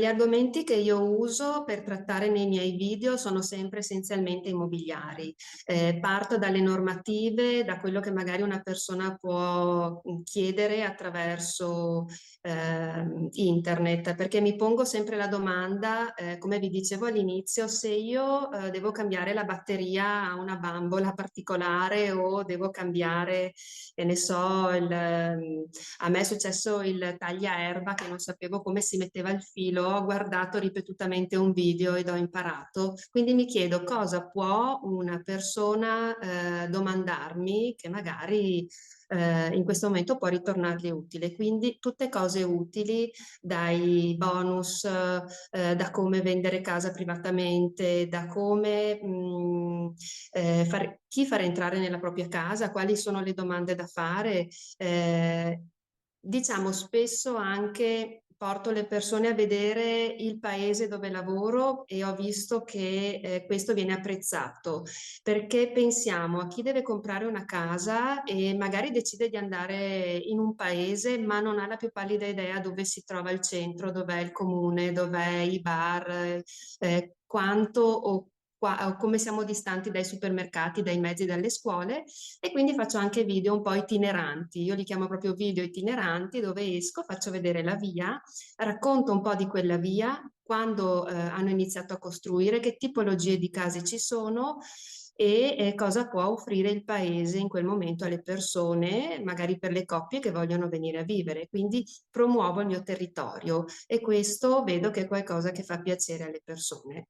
Gli argomenti che io uso per trattare nei miei video sono sempre essenzialmente immobiliari. Parto dalle normative, da quello che magari una persona può chiedere attraverso internet, perché mi pongo sempre la domanda, come vi dicevo all'inizio, se io devo cambiare la batteria a una bambola particolare o devo cambiare, che ne so, a me è successo il tagliaerba che non sapevo come si metteva il filo, ho guardato ripetutamente un video ed ho imparato. Quindi mi chiedo cosa può una persona domandarmi che magari in questo momento può ritornargli utile. Quindi tutte cose utili, dai bonus, da come vendere casa privatamente, da come chi far entrare nella propria casa, quali sono le domande da fare. Diciamo spesso anche porto le persone a vedere il paese dove lavoro e ho visto che questo viene apprezzato perché pensiamo a chi deve comprare una casa e magari decide di andare in un paese ma non ha la più pallida idea dove si trova il centro, dov'è il comune, dov'è i bar, quanto o come siamo distanti dai supermercati, dai mezzi, dalle scuole e quindi faccio anche video un po' itineranti. Io li chiamo proprio video itineranti dove esco, faccio vedere la via, racconto un po' di quella via, quando hanno iniziato a costruire, che tipologie di case ci sono e cosa può offrire il paese in quel momento alle persone, magari per le coppie che vogliono venire a vivere. Quindi promuovo il mio territorio e questo vedo che è qualcosa che fa piacere alle persone.